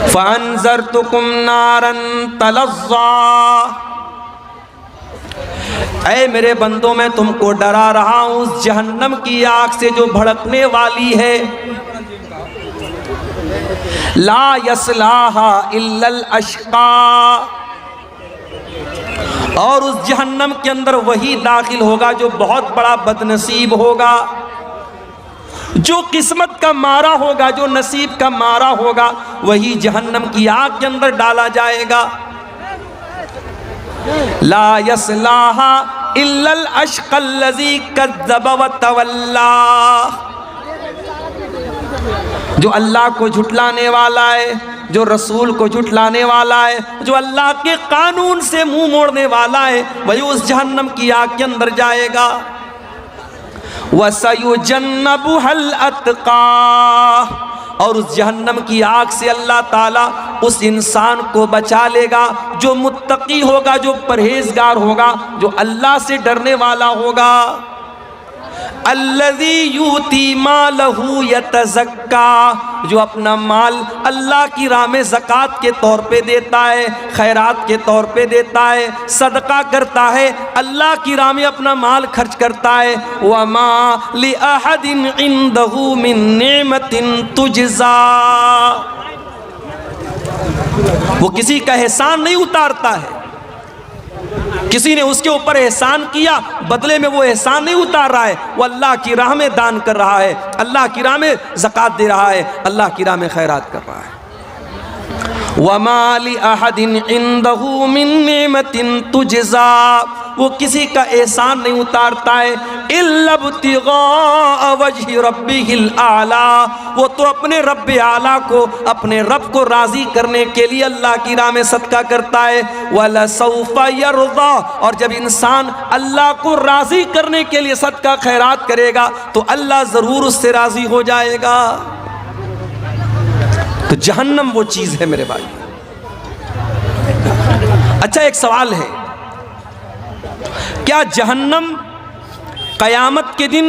फ़अन्ज़रतुकुम नारन तलज़्ज़ा, ऐ मेरे बंदों मैं तुमको डरा रहा हूँ उस जहन्नम की आग से जो भड़कने वाली है। ला यस्लाहा इल्लल अश्क़ा, और उस जहन्नम के अंदर वही दाखिल होगा जो बहुत बड़ा बदनसीब होगा, जो किस्मत का मारा होगा, जो नसीब का मारा होगा, वही जहन्नम की आग के अंदर डाला जाएगा। ला यस्लाहा इल्लल अश्क़ल्लज़ी कज़्ज़ब व तवल्ला, जो अल्लाह को झुटलाने वाला है, जो रसूल को झुटलाने वाला है, जो अल्लाह के कानून से मुंह मोड़ने वाला है, वही उस जहन्नम की आग के अंदर जाएगा। वसयुजन्नबुहल अत्क़ा, और उस जहन्नम की आग से अल्लाह ताला उस इंसान को बचा लेगा जो मुत्तकी होगा, जो परहेजगार होगा, जो अल्लाह से डरने वाला होगा। अल्लज़ी यूती मालहू यतज़क्का, जो अपना माल अल्लाह की राह में ज़कात के तौर पे देता है, खैरात के तौर पे देता है, सदका करता है, अल्लाह की राह में अपना माल खर्च करता है। वमा लिअहदिन इंदहू मिन नेमतिन तुजज़ा, वो किसी का एहसान नहीं उतारता है, किसी ने उसके ऊपर एहसान किया, बदले में वो एहसान नहीं उतार रहा है, वो अल्लाह की राह में दान कर रहा है, अल्लाह की राह में ज़कात दे रहा है, अल्लाह की राह में खैरात कर रहा है। वमा लिअहदिन इंदहू मिन नेमतिन तुजज़ा, वो किसी का एहसान नहीं उतारता है। इल्ला इब्तिग़ाअ वजहि रब्बिहिल आला, वो तो अपने रब्बे आला को, अपने रब को राज़ी करने के लिए अल्लाह की राह में सदका करता है। वलसौफ़ यर्ज़ा, और जब इंसान अल्लाह को राज़ी करने के लिए सदका खैरात करेगा तो अल्लाह ज़रूर उससे राज़ी हो जाएगा। तो जहन्नम वो चीज़ है मेरे भाई। अच्छा, एक सवाल है, क्या जहन्नम क़यामत के दिन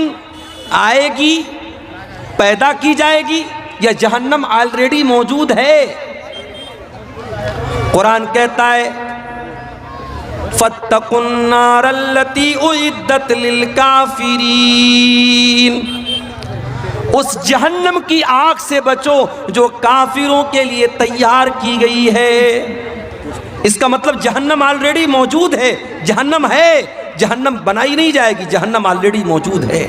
आएगी, पैदा की जाएगी, या जहन्नम ऑलरेडी मौजूद है? कुरान कहता है फत्तकुन्नारल्लती उइद्दत लिल काफिरीन, उस जहन्नम की आग से बचो जो काफिरों के लिए तैयार की गई है। इसका मतलब जहन्नम ऑलरेडी मौजूद है, जहन्नम है, जहन्नम बनाई नहीं जाएगी, जहन्नम ऑलरेडी मौजूद है।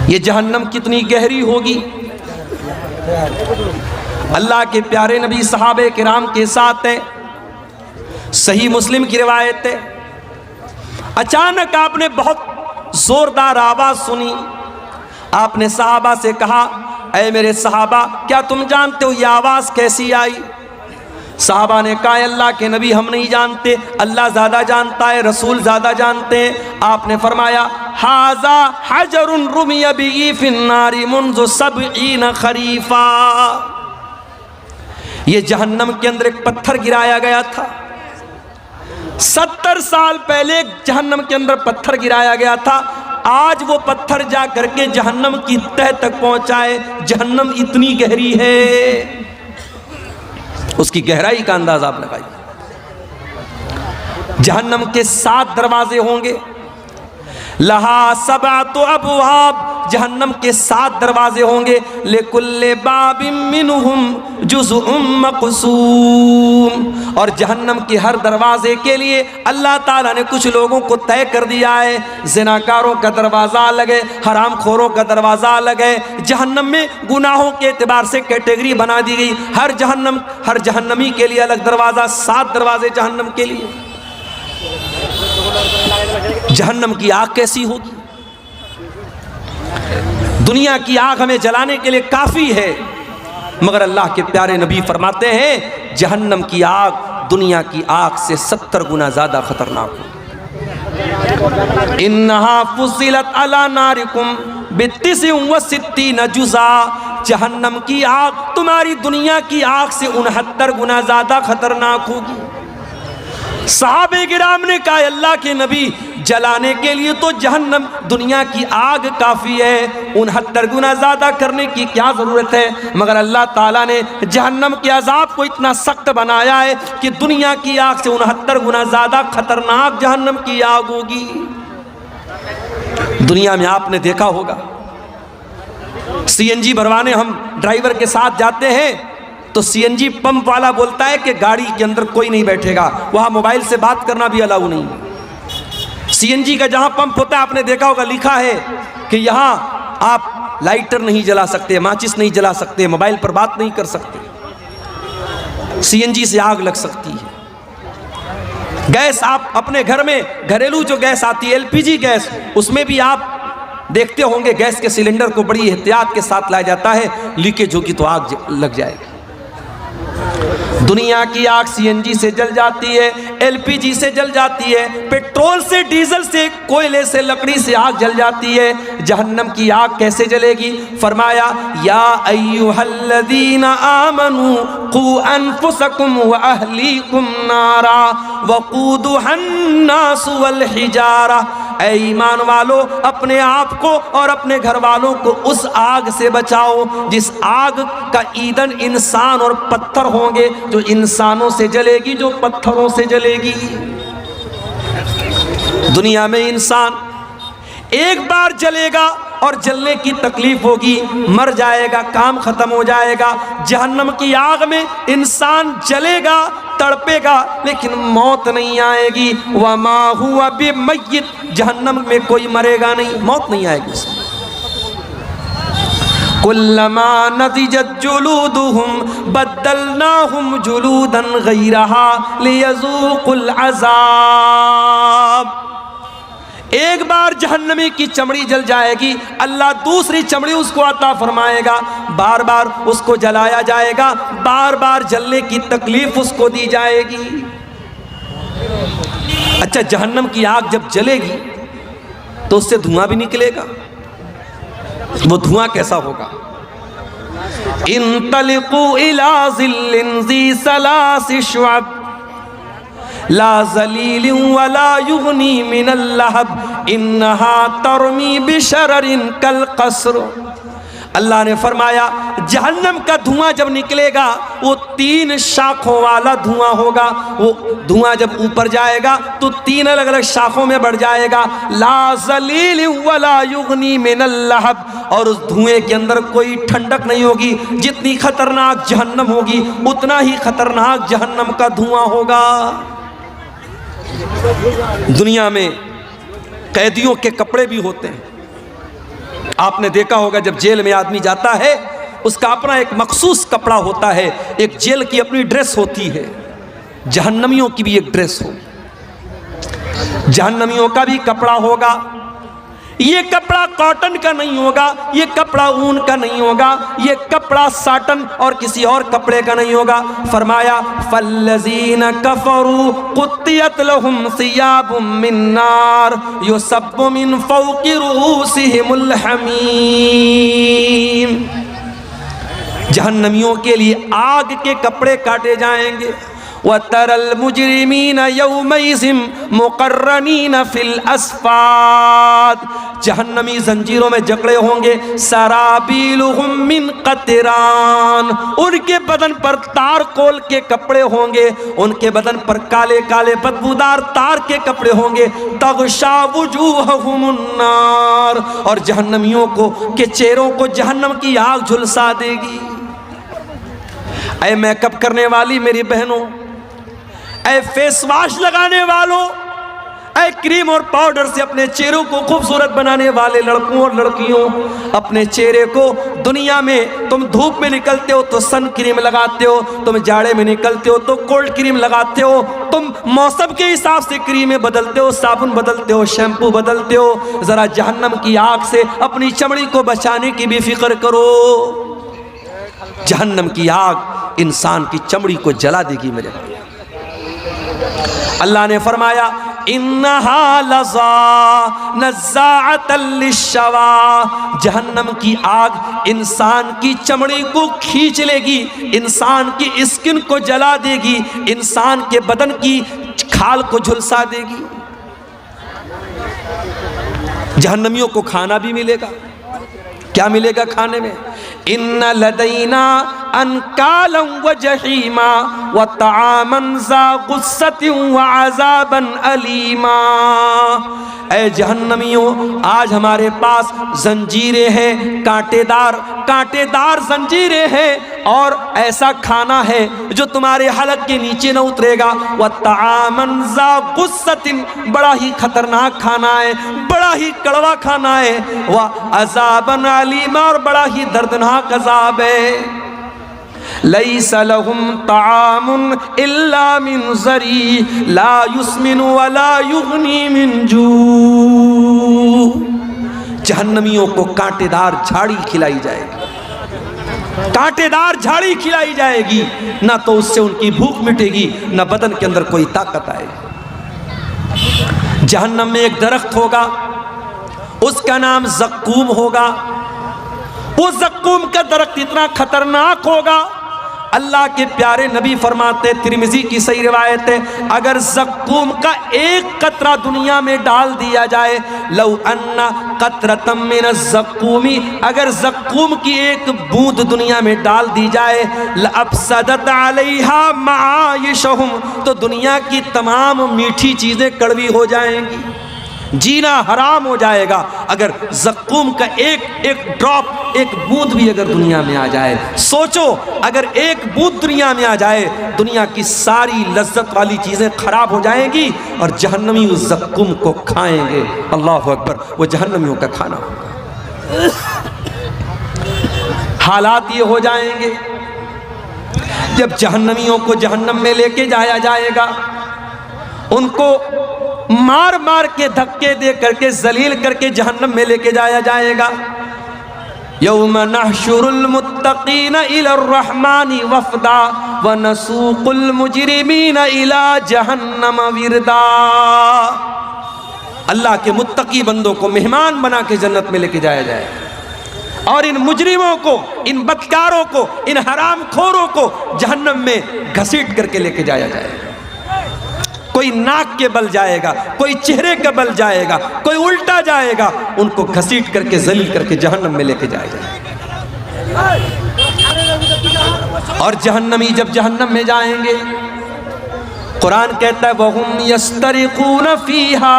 ये जहन्नम कितनी गहरी होगी? अल्लाह के प्यारे नबी सहाबे किराम के साथ है, सही मुस्लिम की रिवायत है, अचानक आपने बहुत जोरदार आवाज सुनी। आपने सहाबा से कहा, ऐ मेरे सहाबा, क्या तुम जानते हो ये आवाज कैसी आई? सहाबा ने कहा, अल्लाह के नबी हम नहीं जानते, अल्लाह ज़्यादा जानता है, रसूल ज़्यादा जानते हैं। आपने फरमाया, हाज़ा हजरुन रुमिया बिही फिन्नारी मुन्ज़ु सबईन खरीफा, ये जहन्नम के अंदर एक पत्थर गिराया गया था। 70 साल पहले जहन्नम के अंदर पत्थर गिराया गया था। आज वो पत्थर जा करके जहन्नम की तह तक पहुंचाए। जहन्नम इतनी गहरी है, उसकी गहराई का अंदाजा आप लगाइए। जहन्नम के 7 दरवाजे होंगे। लहा सबअतु अबवाब, जहन्नम के 7 दरवाजे होंगे। लिकुल्लि बाबिम मिनहुम जुज़उम मक़सूम, और जहन्नम के हर दरवाजे के लिए अल्लाह ताला ने कुछ लोगों को तय कर दिया है। ज़िनाकारों का दरवाज़ा अलग है, हरामखोरों का दरवाज़ा अलग है। जहन्नम में गुनाहों के एतबार से कैटेगरी बना दी गई। हर जहन्नमी के लिए अलग दरवाज़ा, 7 दरवाजे जहन्नम के लिए। जहन्नम की आग कैसी होगी? दुनिया की आग हमें जलाने के लिए काफी है, मगर अल्लाह के प्यारे नबी फरमाते हैं जहन्नम की आग दुनिया की आग से 70 गुना ज्यादा खतरनाक हो। इन्नहा फुसिलत अला नारिकुम बित्तिसिन व सित्तीन जुज़ा, जहन्नम की आग तुम्हारी दुनिया की आग से 69 गुना ज्यादा खतरनाक होगी। सहाबे किराम ने कहा, अल्लाह के नबी जलाने के लिए तो जहन्नम दुनिया की आग काफ़ी है, 69 गुना ज़्यादा करने की क्या ज़रूरत है। मगर अल्लाह ताला ने जहन्नम के अज़ाब को इतना सख्त बनाया है कि दुनिया की आग से 69 गुना ज़्यादा खतरनाक जहन्नम की आग होगी। दुनिया में आपने देखा होगा, सीएनजी भरवाने हम ड्राइवर के साथ जाते हैं तो सीएनजी पंप वाला बोलता है कि गाड़ी के अंदर कोई नहीं बैठेगा, वहां मोबाइल से बात करना भी अलाउ नहीं। सीएनजी का जहां पंप होता है आपने देखा होगा, लिखा है कि यहां आप लाइटर नहीं जला सकते, माचिस नहीं जला सकते, मोबाइल पर बात नहीं कर सकते, सीएनजी से आग लग सकती है। गैस आप अपने घर में घरेलू जो गैस आती है एलपीजी गैस, उसमें भी आप देखते होंगे गैस के सिलेंडर को बड़ी एहतियात के साथ लाया जाता है, लीकेज होगी तो आग लग जाएगी। दुनिया की आग सीएनजी से जल जाती है, एलपीजी से जल जाती है, पेट्रोल से, डीजल से, कोयले से, लकड़ी से आग जल जाती है। जहन्नम की आग कैसे जलेगी? फरमाया या अय्युहल्लज़ीना आमनू कू अनफुसकुम व अहलीकुम नारा वक़ूदुहन्नास वल हिजारा। ऐ ईमान वालो, अपने आप को और अपने घर वालों को उस आग से बचाओ जिस आग का ईंधन इंसान और पत्थर होंगे, जो इंसानों से जलेगी, जो पत्थरों से जलेगी। दुनिया में इंसान एक बार जलेगा और जलने की तकलीफ होगी, मर जाएगा, काम खत्म हो जाएगा। जहन्नम की आग में इंसान जलेगा, तड़पेगा, लेकिन मौत नहीं आएगी। वमा हुआ बिमय्यित, जहन्नम में कोई मरेगा नहीं, मौत नहीं आएगी उसमें। कुल्लमा नज़िजत जुलूदुहुम बद्दलनाहुम जुलूदन गैरहा लियज़ूक़ुल अज़ाब। एक बार जहन्नमी की चमड़ी जल जाएगी, अल्लाह दूसरी चमड़ी उसको अता फरमाएगा, बार बार उसको जलाया जाएगा, बार बार जलने की तकलीफ उसको दी जाएगी। अच्छा, जहन्नम की आग जब जलेगी तो उससे धुआं भी निकलेगा। वो धुआं कैसा होगा? इंतलिकू इला ज़िल्लिन ज़ी सलासि शुअब ला ज़लीलिन वला युग़नी मिनल लहब इन्नहा तरमी बिशररिन कल क़स्र। अल्लाह ने फरमाया जहन्नम का धुआं जब निकलेगा वो 3 शाखों वाला धुआं होगा। वो धुआं जब ऊपर जाएगा तो 3 अलग अलग शाखों में बढ़ जाएगा। ला ज़लीलिन वला युग़नी मिनल लहब, और उस धुएं के अंदर कोई ठंडक नहीं होगी। जितनी खतरनाक जहन्नम होगी उतना ही खतरनाक जहन्नम का धुआं होगा। दुनिया में कैदियों के कपड़े भी होते हैं। आपने देखा होगा जब जेल में आदमी जाता है उसका अपना एक मखसूस कपड़ा होता है, एक जेल की अपनी ड्रेस होती है। जहन्नमियों की भी एक ड्रेस हो, जहन्नमियों का भी कपड़ा होगा। ये कपड़ा कॉटन का नहीं होगा, ये कपड़ा ऊन का नहीं होगा, ये कपड़ा साटन और किसी और कपड़े का नहीं होगा। फरमाया फल्लज़ीना कफ़रू क़ुत्तियत लहुम सियाबुम मिन नार युसब्बु मिन फ़ौक़ि रुऊसिहिमुल हमीम। जहन्नमियों के लिए आग के कपड़े काटे जाएंगे। वतरल मुजरिमीना यौमइज़िम मुक़र्रनीना फिल अस्फ़ाद। जहन्नमी जंजीरों में जकड़े होंगे। सराबीलुहुम मिन क़तरान, उनके बदन पर तार कोल के कपड़े होंगे, उनके बदन पर काले काले बदबूदार तार के कपड़े होंगे। तग़शा वुजूहहुमुन नार, और जहन्नमियों को के चेहरों को जहन्नम की आग झुलसा देगी। ऐ मेकअप करने वाली मेरी बहनों, ऐ फेस वॉश लगाने वालों, ऐ क्रीम और पाउडर से अपने चेहरों को खूबसूरत बनाने वाले लड़कों और लड़कियों, अपने चेहरे को दुनिया में तुम धूप में निकलते हो तो सन क्रीम लगाते हो, तुम जाड़े में निकलते हो तो कोल्ड क्रीम लगाते हो, तुम मौसम के हिसाब से क्रीमें बदलते हो, साबुन बदलते हो, शैम्पू बदलते हो। ज़रा जहन्नम की आग से अपनी चमड़ी को बचाने की भी फिक्र करो। जहन्नम की आग इंसान की चमड़ी को जला देगी मेरे भाई। अल्लाह ने फरमाया इन्नहा लज़ा नज़्ज़ाअतल लिश्शवा, जहन्नम की आग इंसान की चमड़ी को खींच लेगी, इंसान की स्किन को जला देगी, इंसान के बदन की खाल को झुलसा देगी। जहन्नमियों को खाना भी मिलेगा। क्या मिलेगा खाने में? इन्ना लदैना अनकालम व जहीमा व तामन ज़ा गुस्सतिन व अज़ाबन अलीमा। ऐ जहन्नमियों, आज हमारे पास जंजीरें हैं, कांटेदार जंजीरें हैं, और ऐसा खाना है जो तुम्हारे हलक के नीचे न उतरेगा। व तामन ज़ा गुस्सतिन, बड़ा ही खतरनाक खाना है, बड़ा ही कड़वा खाना है। व अज़ाबन अलीमा, और बड़ा ही दर्दनाक अज़ाब है। लैसा लहुम तामुन इल्ला मिन ज़री ला युस्मिनु वला युगनी मिन जू। जहन्नमियों को कांटेदार झाड़ी खिलाई जाएगी, कांटेदार झाड़ी खिलाई जाएगी, ना तो उससे उनकी भूख मिटेगी, ना बदन के अंदर कोई ताकत आएगी। जहन्नम में एक दरख्त होगा, उसका नाम ज़क्कूम होगा। वो ज़क्कूम का दरख्त इतना खतरनाक होगा, अल्लाह के प्यारे नबी फरमाते, तिरमिज़ी की सही रिवायत है, अगर ज़क्कूम का एक कतरा दुनिया में डाल दिया जाए, लौ अन्ना कतरतम मिन ज़क्कूमी, अगर ज़क्कूम की एक बूंद दुनिया में डाल दी जाए, लअफ़सदत अलैहा मआइशहुम, तो दुनिया की तमाम मीठी चीज़ें कड़वी हो जाएंगी, जीना हराम हो जाएगा। अगर ज़क्कूम का एक ड्रॉप, एक बूंद भी अगर दुनिया में आ जाए, सोचो अगर एक बूंद दुनिया में आ जाए, दुनिया की सारी लज्जत वाली चीज़ें खराब हो जाएंगी, और जहन्नमी उस ज़क्कूम को खाएंगे। अल्लाह अकबर, वो जहन्नमियों का खाना होगा। हालात ये हो जाएंगे, जब जहन्नमियों को जहन्नम में लेके जाया जाएगा, उनको मार मार के धक्के दे करके जलील करके जहन्नम में लेके जाया जाएगा। यौम नहशुरुल मुत्तकीन इलर रहमानी वफ़दा व नसूकुल मुजरिमीन इला जहन्नम विरदा। अल्लाह के मुत्तकी बंदों को मेहमान बना के जन्नत में लेके जाया जाएगा, और इन मुजरिमों को, इन बदकारों को, इन हरामखोरों को जहन्नम में घसीट करके लेके जाया जाएगा। कोई नाक के बल जाएगा, कोई चेहरे के बल जाएगा, कोई उल्टा जाएगा, उनको घसीट करके जलील करके जहन्नम में लेके जाया जाएगा। और जहन्नमी जब जहन्नम में जाएंगे, कुरान कहता है वहुम यस्तरिकून फीहा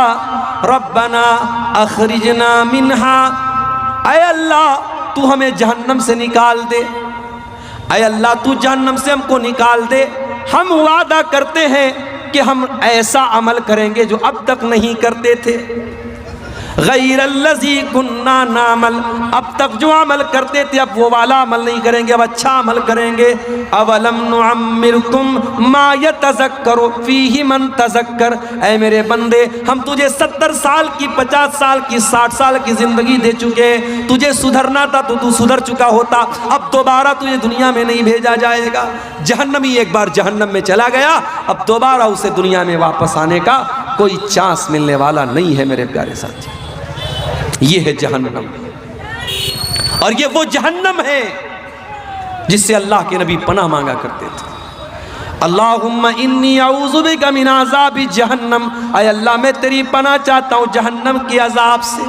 रब्बना अखरिजना मिन्हा। ऐ अल्लाह, तू हमें जहन्नम से निकाल दे, ऐ अल्लाह तू जहन्नम से हमको निकाल दे। हम वादा करते हैं कि हम ऐसा अमल करेंगे जो अब तक नहीं करते थे। गैरल्लज़ी कुन्ना नामल, अब तक जो अमल करते थे अब वो वाला अमल नहीं करेंगे, अब अच्छा अमल करेंगे। अवलम नुअम्मिरकुम मा यतज़क्करु फीहि मन तज़क्कर। ऐ मेरे बंदे, हम तुझे 70 साल की, 50 साल की, 60 साल की ज़िंदगी दे चुके हैं। तुझे सुधरना था तो तू सुधर चुका होता, अब दोबारा तुझे दुनिया में नहीं भेजा जाएगा। जहन्नमी एक बार जहन्नम में चला गया, अब दोबारा उसे दुनिया में वापस आने का कोई चांस मिलने वाला नहीं है मेरे प्यारे साथी। ये है जहन्नम, और ये वो जहन्नम है जिससे अल्लाह के नबी पनाह मांगा करते थे। अल्लाहुम्मा इन्नी अऊज़ु बिका मिन अज़ाबि जहन्नम। ऐ अल्लाह, मैं तेरी पनाह चाहता हूँ जहन्नम के अजाब से।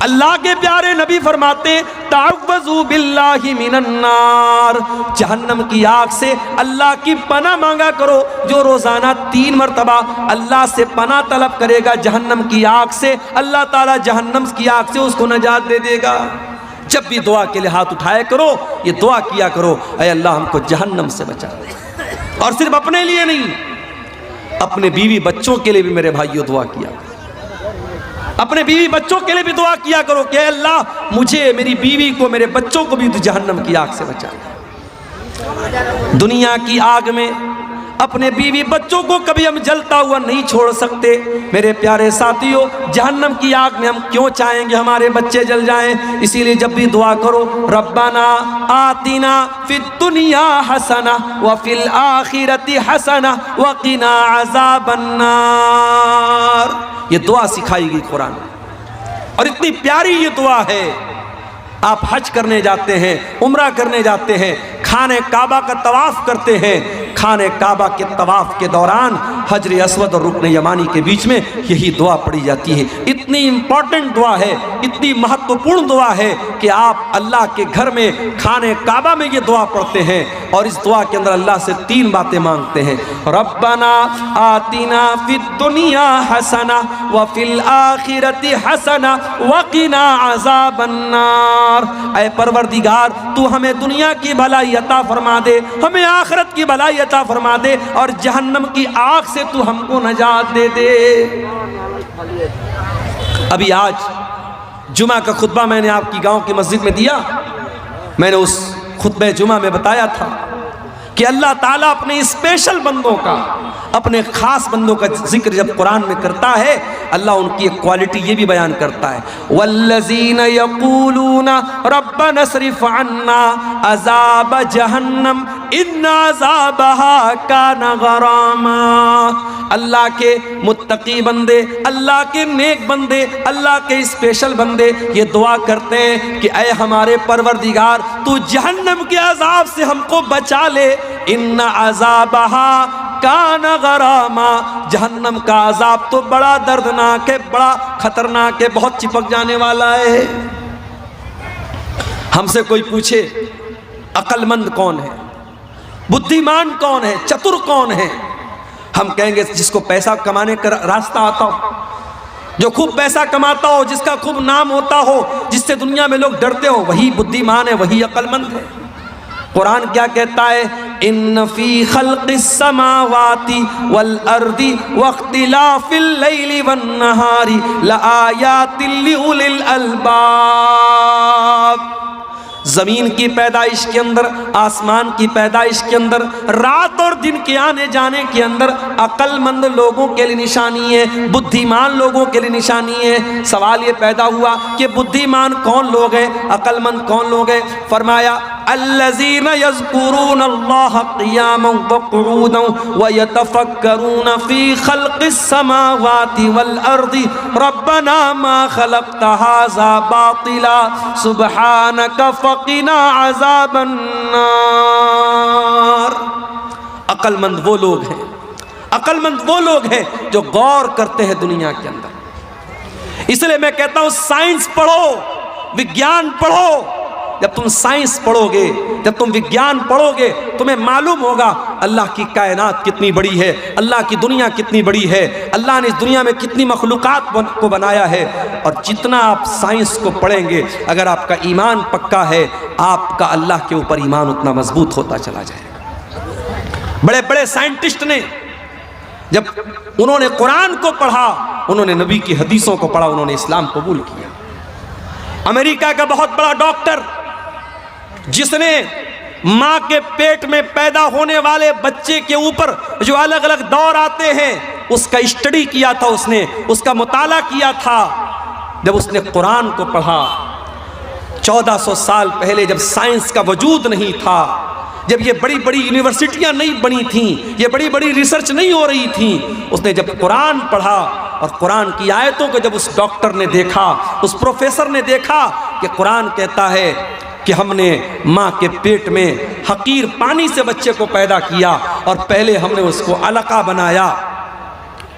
अल्लाह के प्यारे नबी फरमाते तअव्वज़ू बिल्लाहि मिनन नार। जहन्नम की आग से अल्लाह की पनाह मांगा करो। जो रोज़ाना 3 मरतबा अल्लाह से पनाह तलब करेगा जहन्नम की आग से, अल्लाह ताला जहन्नम की आग से उसको नजात दे देगा। जब भी दुआ के लिए हाथ उठाया करो, ये दुआ किया करो, ऐ अल्लाह हमको जहन्नम से बचा दे। और सिर्फ अपने लिए नहीं, अपने बीवी बच्चों के लिए भी मेरे भाइयों दुआ किया, अपने बीवी बच्चों के लिए भी दुआ किया करो कि अल्लाह मुझे, मेरी बीवी को, मेरे बच्चों को भी तो जहन्नम की आग से बचा। दुनिया की आग में अपने बीवी बच्चों को कभी हम जलता हुआ नहीं छोड़ सकते। मेरे प्यारे साथियों, जहन्नम की आग में हम क्यों चाहेंगे हमारे बच्चे जल जाएं? इसीलिए जब भी दुआ करो, रब्बाना आतिना फिद दुनिया हसना व फिल आखिरति हसना व क़िना अज़ाबन नार। ये दुआ सिखाई गई कुरान में, और इतनी प्यारी ये दुआ है। आप हज करने जाते हैं, उम्रा करने जाते हैं, खाने काबा का तवाफ करते हैं, खाने काबा के तवाफ के दौरान हजर अस्वद और रुकन यमानी के बीच में यही दुआ पढ़ी जाती है। इतनी इंपॉर्टेंट दुआ है, इतनी महत्वपूर्ण दुआ है कि आप अल्लाह के घर में खाने काबा में ये दुआ पढ़ते हैं और इस दुआ के अंदर अल्लाह से 3 बातें मांगते हैं। रब्बना आतिना फिद दुनिया हसना व फिल आखिरति हसना व क़िना अज़ाबन्नार। ऐ परवरदिगार, तू हमें दुनिया की भलाई अता फरमा दे, हमें आखिरत की भलाई अता फरमा दे और जहन्नम की आग से तू हमको नजात दे दे। अभी आज जुमा का खुतबा मैंने आपकी गांव की मस्जिद में दिया। मैंने उस खुतबे जुमा में बताया था कि अल्लाह ताला अपने स्पेशल बंदों का, अपने खास बंदों का जिक्र जब कुरान में करता है, अल्लाह उनकी एक क्वालिटी ये भी बयान करता है, वल्लज़ीना यक़ूलूना रब्बना अस्रिफ़ अन्ना अज़ाब जहन्नम इन्ना अज़ाबहा काना गरामा। अल्लाह के मुत्तकी बंदे, अल्लाह के नेक बंदे, अल्लाह के स्पेशल बंदे ये दुआ करते हैं कि ऐ हमारे परवरदिगार, तू जहन्नम के अज़ाब से हमको बचा ले। इन्ना अज़ाबहा काना गरामा, जहन्नम का अज़ाब तो बड़ा दर्दनाक है, बड़ा खतरनाक है, बहुत चिपक जाने वाला है। हमसे कोई पूछे अक्लमंद कौन है, बुद्धिमान कौन है, चतुर कौन है, हम कहेंगे जिसको पैसा कमाने का रास्ता आता हो, जो खूब पैसा कमाता हो, जिसका खूब नाम होता हो, जिससे दुनिया में लोग डरते हो, वही बुद्धिमान है, वही अक्लमंद है। कुरान क्या कहता है, इन्न फी खल्क़िस समावाति वल अर्दी वख्तिलाफिल लैली वन नहारी लआयातिल लिउलिल अलबाब। ज़मीन की पैदाइश के अंदर, आसमान की पैदाइश के अंदर, रात और दिन के आने जाने के अंदर अक्लमंद लोगों के लिए निशानी है, बुद्धिमान लोगों के लिए निशानी है। सवाल ये पैदा हुआ कि बुद्धिमान कौन लोग हैं, अक्लमंद कौन लोग हैं? फरमाया अल्लज़ीना यज़कुरून अल्लाह क़ियामन व क़ुऊदन व यतफ़क्करून फ़ी ख़ल्क़िस समावाति वल अर्दी रब्बना मा ख़लक़्त हाज़ा बातिला सुब्हानक फ़क़िना अज़ाबन्नार। अक्लमंद वो लोग हैं, अक्लमंद वो लोग हैं जो गौर करते हैं दुनिया के अंदर। इसलिए मैं कहता हूं साइंस पढ़ो, विज्ञान पढ़ो। जब तुम साइंस पढ़ोगे, जब तुम विज्ञान पढ़ोगे, तुम्हें मालूम होगा अल्लाह की कायनात कितनी बड़ी है, अल्लाह की दुनिया कितनी बड़ी है, अल्लाह ने इस दुनिया में कितनी मखलूक़ात को बनाया है। और जितना आप साइंस को पढ़ेंगे, अगर आपका ईमान पक्का है, आपका अल्लाह के ऊपर ईमान उतना मजबूत होता चला जाएगा। बड़े बड़े साइंटिस्ट ने जब उन्होंने कुरान को पढ़ा, उन्होंने नबी की हदीसों को पढ़ा, उन्होंने इस्लाम कबूल किया। अमेरिका का बहुत बड़ा डॉक्टर जिसने माँ के पेट में पैदा होने वाले बच्चे के ऊपर जो अलग अलग दौर आते हैं, उसका स्टडी किया था, उसने उसका मुताला किया था। जब उसने कुरान को पढ़ा, 1400 साल पहले, जब साइंस का वजूद नहीं था, जब ये बड़ी बड़ी यूनिवर्सिटियां नहीं बनी थीं, ये बड़ी बड़ी रिसर्च नहीं हो रही थी, उसने जब कुरान पढ़ा और कुरान की आयतों को जब उस डॉक्टर ने देखा, उस प्रोफेसर ने देखा कि कुरान कहता है कि हमने माँ के पेट में हकीर पानी से बच्चे को पैदा किया और पहले हमने उसको अलका बनाया,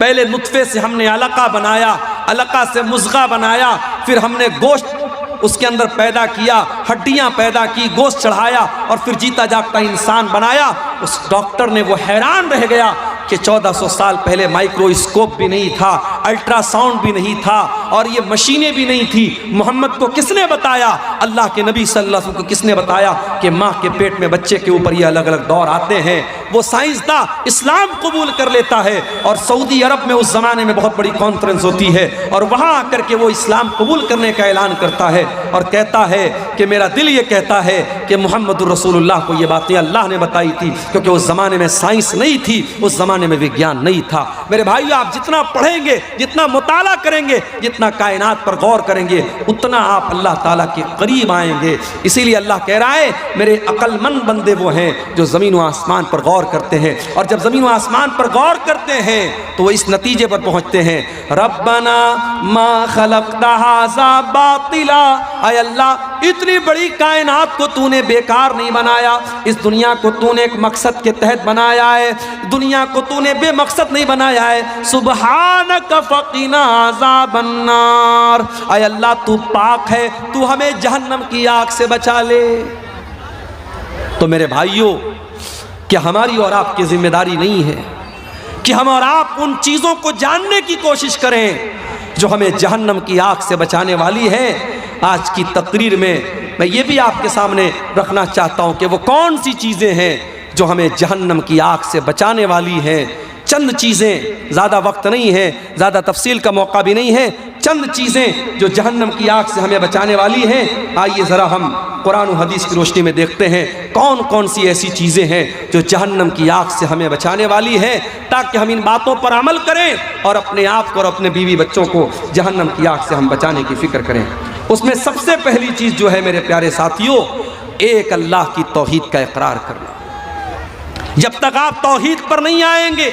पहले नुत्फे से हमने अलका बनाया, अलका से मुज़गा बनाया, फिर हमने गोश्त उसके अंदर पैदा किया, हड्डियां पैदा की, गोश्त चढ़ाया और फिर जीता जागता इंसान बनाया। उस डॉक्टर ने वो हैरान रह गया कि 1400 साल पहले माइक्रोस्कोप भी नहीं था, अल्ट्रासाउंड भी नहीं था और ये मशीनें भी नहीं थी। मोहम्मद को किसने बताया, अल्लाह के नबी सल्लल्लाहु अलैहि वसल्लम को किसने बताया कि माँ के पेट में बच्चे के ऊपर ये अलग अलग दौर आते हैं। वो साइंसदान इस्लाम कबूल कर लेता है और सऊदी अरब में उस ज़माने में बहुत बड़ी कॉन्फ्रेंस होती है और वहाँ आकर के वो इस्लाम कबूल करने का ऐलान करता है और कहता है कि मेरा दिल ये कहता है कि मुहम्मदुर रसूलुल्लाह को ये बातें अल्लाह ने बताई थी, क्योंकि उस ज़माने में साइंस नहीं थी, उस ज़माने में विज्ञान नहीं था। मेरे भाइयों, आप जितना पढ़ेंगे, जितना मुताला करेंगे, जितना कायनात पर गौर करेंगे, उतना आप अल्लाह ताला के करीब आएंगे। इसीलिए अल्लाह कह रहा है मेरे अक्लमंद बंदे वो हैं जो ज़मीन व आसमान पर गौर करते हैं, और जब ज़मीन व आसमान पर गौर करते हैं तो वो इस नतीजे पर पहुँचते हैं, रब्बना मा खलक़्ता हाज़ा बातिला, ऐ अल्लाह इतनी बड़ी कायनात को तूने बेकार नहीं बनाया। इस दुनिया को तूने एक मकसद के तहत बनाया है, दुनिया को तूने बेमकसद नहीं बनाया है। सुब्हानक फ़क़िना अज़ाबन्नार, ऐ अल्लाह तू पाक है, तू हमें जहन्नम की आग से बचा ले। तो मेरे भाइयों, क्या हमारी और आपकी जिम्मेदारी नहीं है कि हम और आप उन चीज़ों को जानने की कोशिश करें जो हमें जहन्नम की आग से बचाने वाली है। आज की तकरीर में मैं ये भी आपके सामने रखना चाहता हूँ कि वो कौन सी चीज़ें हैं जो हमें जहन्नम की आग से बचाने वाली हैं। चंद चीज़ें, ज़्यादा वक्त नहीं है, ज़्यादा तफसील का मौका भी नहीं है, चंद चीज़ें जो जहन्नम की आग से हमें बचाने वाली हैं। आइए ज़रा हम कुरान और हदीस की रोशनी में देखते हैं कौन कौन सी ऐसी चीज़ें हैं जो जहन्नम की आग से हमें बचाने वाली हैं, ताकि हम इन बातों पर अमल करें और अपने आप को और अपने बीवी बच्चों को जहन्नम की आग से हम बचाने की फ़िक्र करें। उसमें सबसे पहली चीज़ जो है मेरे प्यारे साथियों, एक अल्लाह की तौहीद का इकरार करना। जब तक आप तौहीद पर नहीं आएंगे,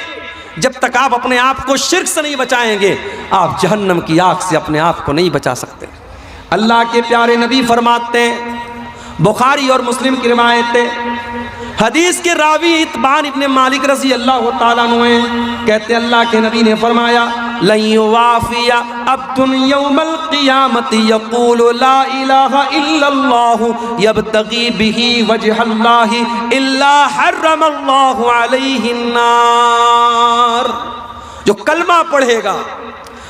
जब तक आप अपने आप को शिर्क से नहीं बचाएंगे, आप जहन्नम की आग से अपने आप को नहीं बचा सकते। अल्लाह के प्यारे नबी फरमाते हैं, बुखारी और मुस्लिम की रिवायतें, हदीस के रावी इत्बान इब्ने मालिक रज़ी अल्लाह ताला अन्हु हैं, कहते अल्लाह के नबी ने फरमाया, लन युवाफिया अब्दुन यौमल क़ियामति यक़ूलु ला इलाहा इल्लल्लाहु यब्तगी बिही वजहल्लाहि इल्ला हर्रमल्लाहु अलैहिन नार। जो कलमा पढ़ेगा,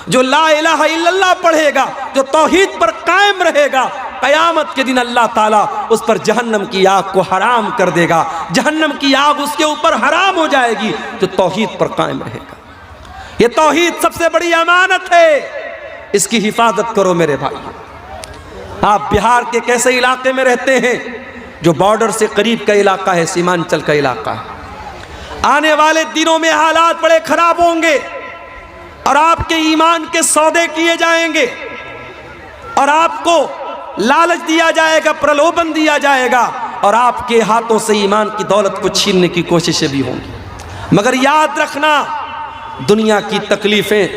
जो ला इलाहा इल्लल्लाह पढ़ेगा, जो तौहीद पर कायम रहेगा, क़यामत के दिन अल्लाह ताला उस पर जहन्नम की आग को हराम कर देगा। जहन्नम की आग उसके ऊपर हराम हो जाएगी जो तौहीद पर कायम रहेगा। ये तौहीद सबसे बड़ी अमानत है, इसकी हिफाजत करो मेरे भाई। आप बिहार के कैसे इलाके में रहते हैं जो बॉर्डर से करीब का इलाका है, सीमांचल का इलाका है। आने वाले दिनों में हालात बड़े खराब होंगे और आपके ईमान के सौदे किए जाएंगे और आपको लालच दिया जाएगा, प्रलोभन दिया जाएगा और आपके हाथों से ईमान की दौलत को छीनने की कोशिशें भी होंगी। मगर याद रखना, दुनिया की तकलीफ़ें,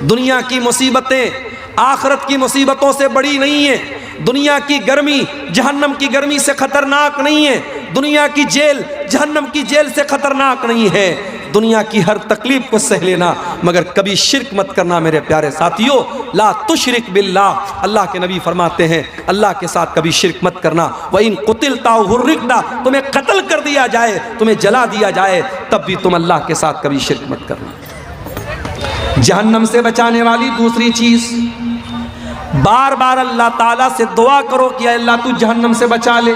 दुनिया की मुसीबतें आखिरत की मुसीबतों से बड़ी नहीं है। दुनिया की गर्मी जहन्नम की गर्मी से ख़तरनाक नहीं है। दुनिया की जेल जहन्नम की जेल से ख़तरनाक नहीं है। दुनिया की हर तकलीफ को सह लेना, मगर कभी शिरक मत करना मेरे प्यारे साथियों। ला तुशरिक बिल्लाह, अल्लाह के नबी फरमाते हैं अल्लाह के साथ कभी शिरक मत करना। व इन कुतिलता हुर्रिकता, तुम्हें कत्ल कर दिया जाए, तुम्हें जला दिया जाए, तब भी तुम अल्लाह के साथ कभी शिरक मत करना। जहन्नम से बचाने वाली दूसरी चीज़, बार बार अल्लाह ताला से दुआ करो कि अल्लाह तू जहन्नम से बचा ले।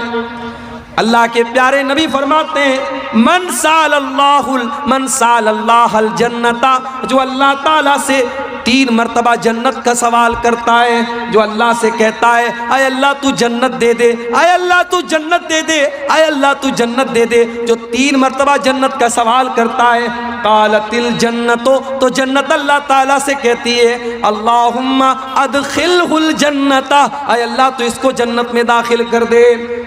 अल्लाह के प्यारे नबी फरमाते हैं मन सालल्लाहुल जन्नता, जो अल्लाह ताला से 3 मरतबा जन्नत का सवाल करता है, जो अल्लाह से कहता है आय अल्लाह तू जन्नत दे दे, आय अल्लाह तू जन्नत दे दे, आय अल्लाह तू जन्नत दे दे, जो 3 मरतबा जन्नत का सवाल करता है, कालतिल जन्नतो, तो जन्नत अल्लाह ताला से कहती है अल्लाहुम्मा अदखिलहुल जन्नता, आय अल्लाह तू इसको जन्नत में दाखिल कर दे।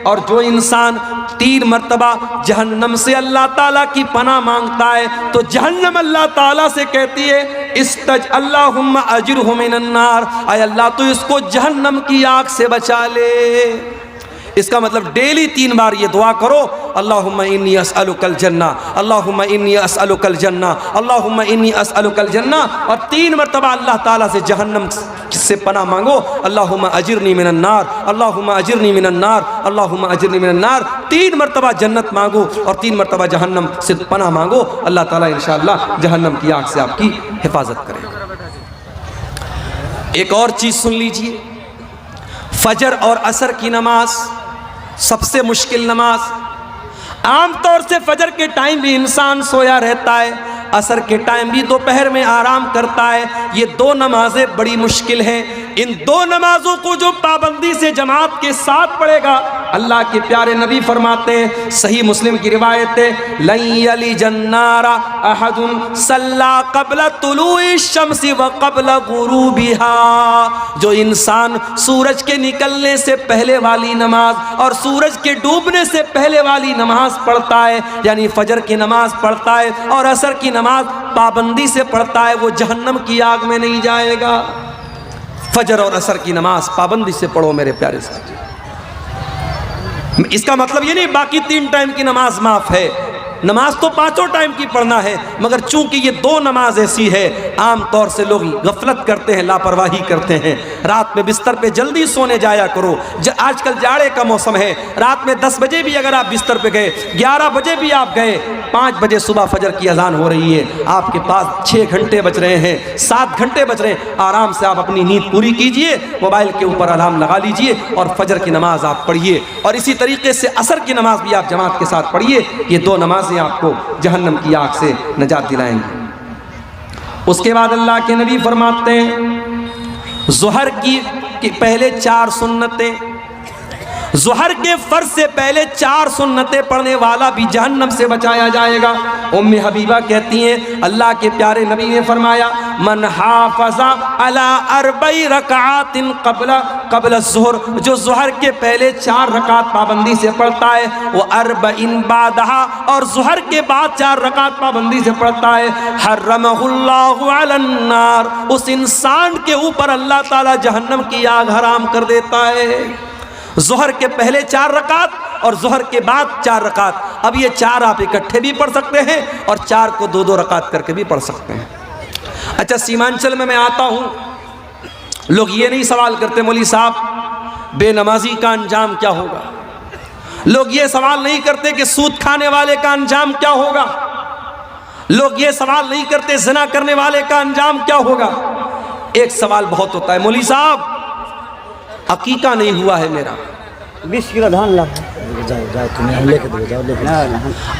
और जो इंसान 3 मरतबा जहन्नम से अल्लाह ताला की पनाह मांगता है, तो जहन्नम अल्लाह ताला से कहती है इस्तज अल्लाहुम्मा अजिरहु मिनन नार, आय अल्लाह तू इसको जहन्नम की आग से बचा ले। इसका मतलब डेली 3 बार ये दुआ करो, अल्लाहुम्मा इन्नी अस्अलुकल जन्ना, अल्लाहुम्मा इन्नी अस्अलुकल जन्ना, अल्लाहुम्मा इन्नी अस्अलुकल जन्ना। और 3 मरतबा अल्लाह ताला से जहन्नम से पनाह मांगो, अल्लाहुम्मा अजिरनी मिनन नार, अल्लाहुम्मा अजिरनी मिनन नार, अल्लाहुम्मा अजिरनी मिनन नार। 3 मरतबा जन्नत मांगो और 3 मरतबा जहन्नम से पनाह मांगो, अल्लाह ताला इंशाअल्लाह जहन्नम की आग से आपकी हिफाजत करेगा। एक और चीज़ सुन लीजिए, फजर और असर की नमाज सबसे मुश्किल नमाज। आमतौर से फजर के टाइम भी इंसान सोया रहता है, असर के टाइम भी दोपहर में आराम करता है। ये 2 नमाजें बड़ी मुश्किल हैं। इन 2 नमाजों को जो पाबंदी से जमात के साथ पढ़ेगा, अल्लाह के प्यारे नबी फरमाते हैं, सही मुस्लिम की रिवायत है, लन यली जन्नारा अहदुन सल्ला क़ब्ल तुलूइ शम्सी व क़ब्ल गुरूबिहा। जो इंसान सूरज के निकलने से पहले वाली नमाज और सूरज के डूबने से पहले वाली नमाज पढ़ता है, यानी फजर की नमाज पढ़ता है और असर की नमाज पाबंदी से पढ़ता है, वो जहन्नम की आग में नहीं जाएगा। फजर और असर की नमाज पाबंदी से पढ़ो मेरे प्यारे साथी। इसका मतलब ये नहीं बाकी 3 टाइम की नमाज माफ है, नमाज तो 5 टाइम की पढ़ना है, मगर चूंकि ये 2 नमाज ऐसी है आम तौर से लोग गफलत करते हैं, लापरवाही करते हैं। रात में बिस्तर पे जल्दी सोने जाया करो। आजकल जाड़े का मौसम है, रात में 10 बजे भी अगर आप बिस्तर पे गए, 11 बजे भी आप गए, 5 बजे सुबह फजर की अजान हो रही है, आपके पास 6 घंटे बच रहे हैं, 7 घंटे बच रहे हैं। आराम से आप अपनी नींद पूरी कीजिए, मोबाइल के ऊपर अलार्म लगा लीजिए और फजर की नमाज आप पढ़िए, और इसी तरीके से असर की नमाज भी आप जमात के साथ पढ़िए। ये 2 नमाजें आपको जहन्नम की आग से नजात दिलाएंगे। उसके बाद अल्लाह के नबी फरमाते हैं ज़ुहर की पहले 4 सुन्नतें, ज़ुहर के फर्ज से पहले 4 सुन्नतें पढ़ने वाला भी जहन्नम से बचाया जाएगा। उम्मे हबीबा कहती हैं अल्लाह के प्यारे नबी ने फरमाया मन हाफ़ज़ा अला अरबई रकातिन क़ब्ल ज़ुहर, जो ज़ुहर के पहले 4 रकात पाबंदी से पढ़ता है, वो अरबईन बादहा, और ज़ुहर के बाद 4 रकात पाबंदी से पढ़ता है, हर्रमहुल्लाहु अलन नार, उस इंसान के ऊपर अल्लाह ताला जहन्नम की आग हराम कर देता है। ज़ुहर के पहले 4 रकात और ज़ुहर के बाद 4 रकात। अब ये 4 आप इकट्ठे भी पढ़ सकते हैं और 4 को 2-2 रकात करके भी पढ़ सकते हैं। अच्छा, सीमांचल में मैं आता हूँ, लोग ये नहीं सवाल करते मौलवी साहब बेनमाजी का अंजाम क्या होगा, लोग ये सवाल नहीं करते कि सूद खाने वाले का अंजाम क्या होगा, लोग ये सवाल नहीं करते ज़िना करने वाले का अंजाम क्या होगा। एक सवाल बहुत होता है, मौलवी साहब अकीका नहीं हुआ है मेरा, 20 किलो धान ला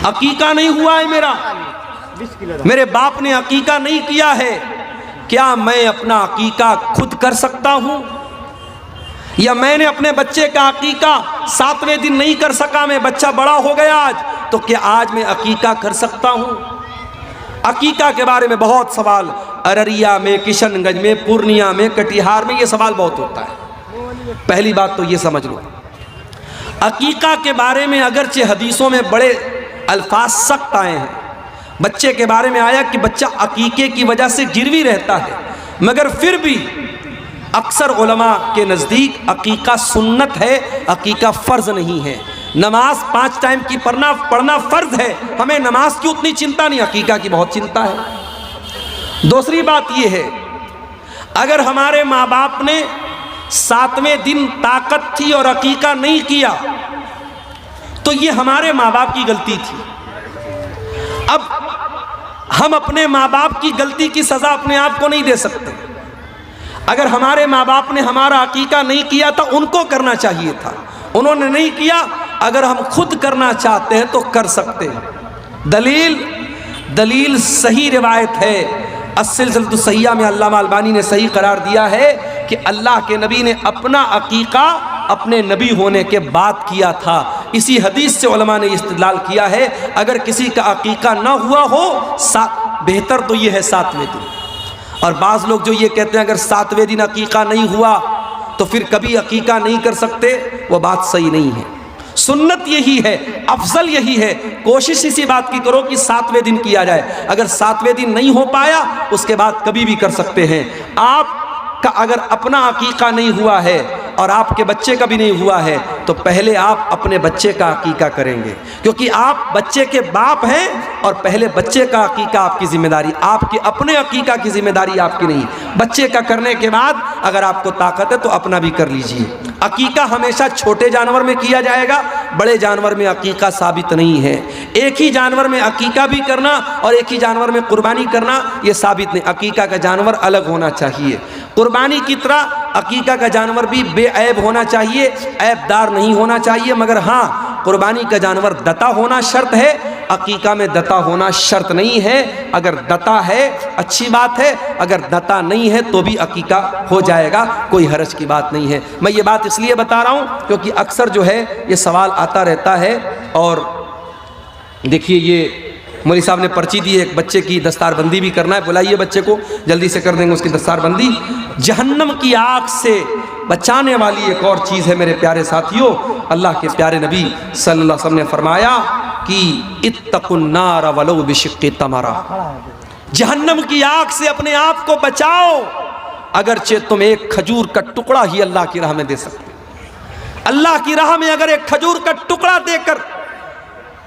अकीका नहीं हुआ है मेरा, 20 किलो मेरे बाप ने अकीका नहीं किया है, क्या मैं अपना अकीका खुद कर सकता हूँ? या मैंने अपने बच्चे का अकीका 7वें दिन नहीं कर सका, मैं बच्चा बड़ा हो गया आज, तो क्या आज मैं अकीका कर सकता हूँ? अकीका के बारे में बहुत सवाल अररिया में, किशनगंज में, पूर्णिया में, कटिहार में ये सवाल बहुत होता है। पहली बात तो ये समझ लो, अकीका के बारे में अगरचे हदीसों में बड़े अल्फाज सख्त आए हैं। बच्चे के बारे में आया कि बच्चा अकीके की वजह से गिरवी रहता है, मगर फिर भी अक्सर उलमा के नज़दीक अकीका सुन्नत है, अकीका फ़र्ज़ नहीं है। नमाज 5 टाइम की पढ़ना फ़र्ज़ है, हमें नमाज की उतनी चिंता नहीं, अकीका की बहुत चिंता है। दूसरी बात ये है, अगर हमारे माँ बाप ने 7वें दिन ताकत थी और अकीका नहीं किया तो ये हमारे माँ बाप की गलती थी। अब हम अपने माँ बाप की गलती की सज़ा अपने आप को नहीं दे सकते। अगर हमारे माँ बाप ने हमारा अकीका नहीं किया तो उनको करना चाहिए था, उन्होंने नहीं किया। अगर हम खुद करना चाहते हैं तो कर सकते हैं। दलील सही रिवायत है, अस्सिलसिलतुस सहीहा में अल्लामा अलबानी ने सही करार दिया है कि अल्लाह के नबी ने अपना अकीका अपने नबी होने के बाद किया था। इसी हदीस से उलमा ने इस्तिदलाल किया है, अगर किसी का अकीका ना हुआ हो बेहतर तो ये है 7वें दिन। और बाज़ लोग जो ये कहते हैं अगर 7वें दिन अकीका नहीं हुआ तो फिर कभी अकीका नहीं कर सकते, वो बात सही नहीं है। सुन्नत यही है, अफजल यही है, कोशिश इसी बात की करो कि 7वें दिन किया जाए। अगर 7वें दिन नहीं हो पाया उसके बाद कभी भी कर सकते हैं। आपका अगर अपना अकीका नहीं हुआ है और आपके बच्चे का भी नहीं हुआ है तो पहले आप अपने बच्चे का अकीका करेंगे, क्योंकि आप बच्चे के बाप हैं और पहले बच्चे का अकीका आपकी जिम्मेदारी, आपके अपने अकीका की जिम्मेदारी आपकी नहीं। बच्चे का करने के बाद अगर आपको ताकत है तो अपना भी कर लीजिए। अकीका हमेशा छोटे जानवर में किया जाएगा, बड़े जानवर में अकीका साबित नहीं है। एक ही जानवर में अकीका भी करना और एक ही जानवर में कुर्बानी करना ये साबित नहीं। अकीका का जानवर अलग होना चाहिए। कुर्बानी की तरह अकीका का जानवर भी बेऐब होना चाहिए, ऐबदार नहीं होना चाहिए। मगर हाँ, कुर्बानी का जानवर दता होना शर्त है, अकीका में दता होना शर्त नहीं है। अगर दता है अच्छी बात है, अगर दता नहीं है तो भी अकीका हो जाएगा, कोई हरज की बात नहीं है। मैं ये बात इसलिए बता रहा हूँ क्योंकि अक्सर जो है ये सवाल आता रहता है। और देखिए, ये मौलवी साहब ने पर्ची दी है, एक बच्चे की दस्तारबंदी भी करना है, बुलाइए बच्चे को, जल्दी से कर देंगे उसकी दस्तारबंदी। जहन्नम की आग से बचाने वाली एक और चीज़ है मेरे प्यारे साथियों, अल्लाह के प्यारे नबी सल्लल्लाहु अलैहि वसल्लम ने फरमाया कि इत्तकुन नार वलो बिशिक्कि तमरा, जहन्नम की आग से अपने आप को बचाओ, अगरचे तुम एक खजूर का टुकड़ा ही अल्लाह की राह में दे सकते। अल्लाह की राह में अगर एक खजूर का टुकड़ा देकर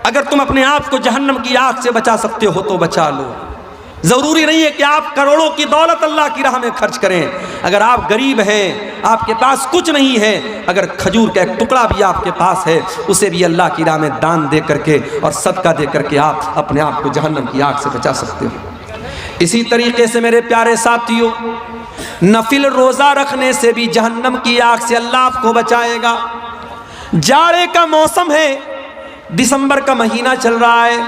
अगर तुम अपने आप को जहन्नम की आग से बचा सकते हो तो बचा लो। ज़रूरी नहीं है कि आप करोड़ों की दौलत अल्लाह की राह में खर्च करें। अगर आप गरीब हैं, आपके पास कुछ नहीं है, अगर खजूर का एक टुकड़ा भी आपके पास है, उसे भी अल्लाह की राह में दान दे करके और सदका दे करके आप अपने आप को जहन्नम की आग से बचा सकते हो। इसी तरीके से मेरे प्यारे साथियों, नफिल रोज़ा रखने से भी जहन्नम की आग से अल्लाह आपको बचाएगा। जाड़े का मौसम है, दिसंबर का महीना चल रहा है,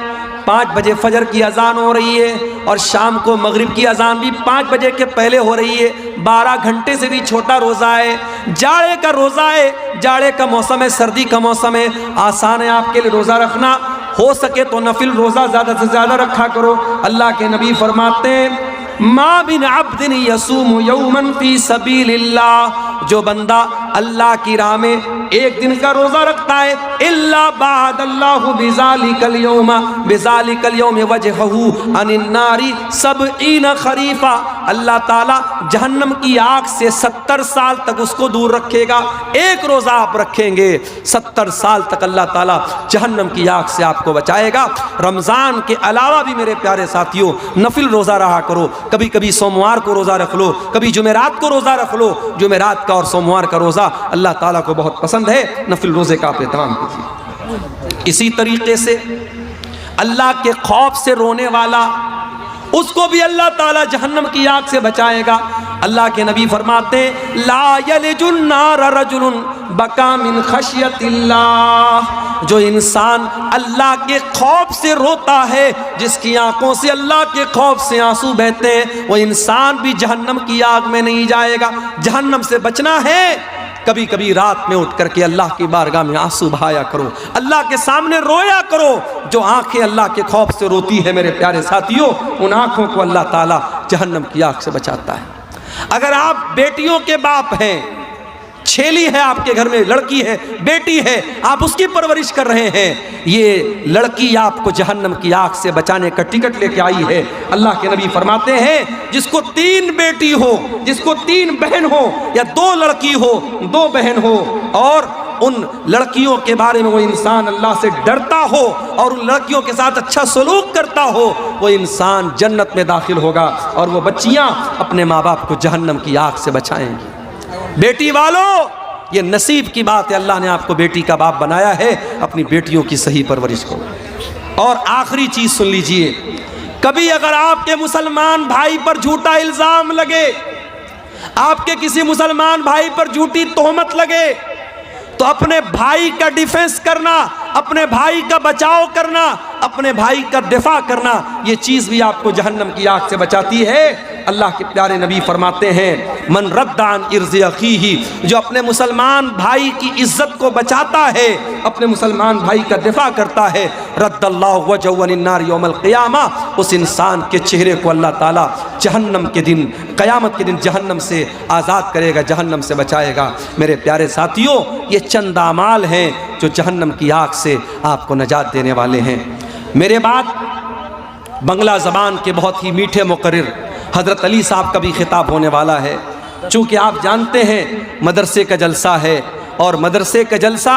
5 बजे फजर की अजान हो रही है और शाम को मगरिब की अजान भी 5 बजे के पहले हो रही है। 12 घंटे से भी छोटा रोज़ा है, जाड़े का रोज़ा है, जाड़े का मौसम है, सर्दी का मौसम है। आसान है आपके लिए रोज़ा रखना। हो सके तो नफिल रोज़ा ज़्यादा से ज़्यादा रखा करो। अल्लाह के नबी फरमाते हैं, मा बिन अब्दिन यसूम यौमन फी सबीलिल्लाह, जो बंदा अल्लाह की राह में एक दिन का रोज़ा रखता है, इल्ला बादल्लाहु बिज़ालिकल यौम वजहहु अनिन नारी 70 खरीफा, अल्लाह ताला जहन्नम की आग से 70 साल तक उसको दूर रखेगा। एक रोज़ा आप रखेंगे, 70 साल तक अल्लाह ताला जहन्नम की आग से आपको बचाएगा। रमज़ान के अलावा भी मेरे प्यारे साथियों नफिल रोज़ा रहा करो। कभी कभी सोमवार को रोज़ा रख लो, कभी जुमेरात को रोज़ा रख लो। जुमेरात का और सोमवार का रोज़ा अल्लाह ताला को बहुत पसंद है। नफिल रोज़े का आप एहतमाम कीजिए। इसी तरीके से अल्लाह के खौफ से रोने वाला, उसको भी अल्लाह ताला जहन्नम की आग से बचाएगा। अल्लाह के नबी फरमाते हैं, ला यलिजुन नार रजुलुन बका मिन खशियतिल्लाह, जो इंसान अल्लाह के खौफ से रोता है, जिसकी आंखों से अल्लाह के खौफ से आंसू बहते हैं, वो इंसान भी जहन्नम की आग में नहीं जाएगा। जहन्नम से बचना है, कभी कभी रात में उठ करके अल्लाह की बारगाह में आंसू बहाया करो, अल्लाह के सामने रोया करो। जो आंखें अल्लाह के खौफ से रोती है मेरे प्यारे साथियों, उन आंखों को अल्लाह ताला जहन्नम की आग से बचाता है। अगर आप बेटियों के बाप हैं, छेली है आपके घर में, लड़की है, बेटी है, आप उसकी परवरिश कर रहे हैं, ये लड़की आपको जहन्नम की आग से बचाने का टिकट लेके आई है। अल्लाह के नबी फरमाते हैं, जिसको 3 बेटी हो, जिसको 3 बहन हो, या 2 लड़की हो, 2 बहन हो, और उन लड़कियों के बारे में वो इंसान अल्लाह से डरता हो और उन लड़कियों के साथ अच्छा सलूक करता हो, वो इंसान जन्नत में दाखिल होगा और वो बच्चियां अपने माँ बाप को जहन्नम की आग से बचाएंगी। बेटी वालों, ये नसीब की बात है, अल्लाह ने आपको बेटी का बाप बनाया है, अपनी बेटियों की सही परवरिश करो। और आखिरी चीज सुन लीजिए, कभी अगर आपके मुसलमान भाई पर झूठा इल्जाम लगे, आपके किसी मुसलमान भाई पर झूठी तोहमत लगे, तो अपने भाई का डिफेंस करना, अपने भाई का बचाव करना, अपने भाई का दिफा करना, ये चीज़ भी आपको जहन्नम की आग से बचाती है। अल्लाह के प्यारे नबी फरमाते हैं, मन रद्दान इर्ज़ अख़ीही, जो अपने मुसलमान भाई की इज्जत को बचाता है, अपने मुसलमान भाई का दिफा करता है, रद्दल्लाहु वजहहु अनिन नार यौमल क़ियामा, उस इंसान के चेहरे को अल्लाह ताला जहन्नम के दिन, क़यामत के दिन जहन्नम से आज़ाद करेगा, जहन्नम से बचाएगा। मेरे प्यारे साथियों, ये चंद आमाल हैं जो जहन्नम की आग से आपको नजात देने वाले हैं। मेरे बाद बंगला ज़बान के बहुत ही मीठे मुक़र्रिर हज़रत अली साहब का भी खिताब होने वाला है। चूँकि आप जानते हैं मदरसे का जलसा है और मदरसे का जलसा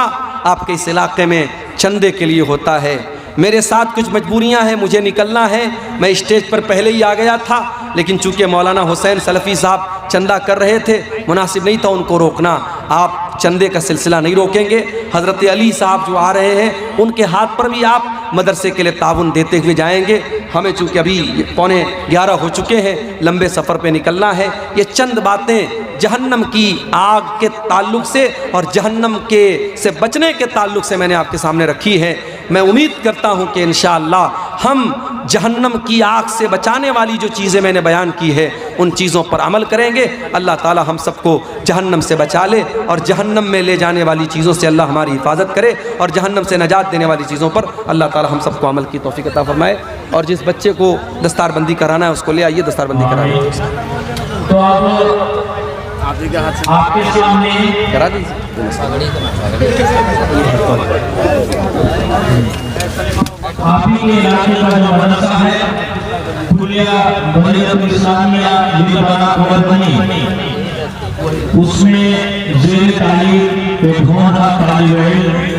आपके इस इलाके में चंदे के लिए होता है। मेरे साथ कुछ मजबूरियां हैं, मुझे निकलना है। मैं स्टेज पर पहले ही आ गया था, लेकिन चूँकि मौलाना हुसैन सलफ़ी साहब चंदा कर रहे थे, मुनासिब नहीं था उनको रोकना। आप चंदे का सिलसिला नहीं रोकेंगे। हज़रत अली साहब जो आ रहे हैं, उनके हाथ पर भी आप मदरसे के लिए ताउन देते हुए जाएंगे। हमें चूँकि अभी 11:15 हो चुके हैं, लंबे सफ़र पे निकलना है। ये चंद बातें जहन्नम की आग के ताल्लुक़ से और जहन्नम के से बचने के ताल्लुक़ से मैंने आपके सामने रखी है। मैं उम्मीद करता हूँ कि इंशाअल्लाह हम जहन्नम की आग से बचाने वाली जो चीज़ें मैंने बयान की है, उन चीज़ों पर अमल करेंगे। अल्लाह ताला हम सबको जहन्नम से बचा ले और जहन्नम में ले जाने वाली चीज़ों से अल्लाह हमारी हिफाजत करे और जहन्नम से नजात देने वाली चीज़ों पर अल्लाह ताला हम सबको अमल की तौफीक अता फरमाए। और जिस बच्चे को दस्तारबंदी कराना है उसको ले आइए, दस्तारबंदी कराइए। तो आपके सामने करा दीजिए। आप ही के इलाके का जो मदरसा है, फुलिया बनीरत इस्लामिया लिबाना खबर बनी, उसमें जेर तालीम एक होनहार तालिब इल्म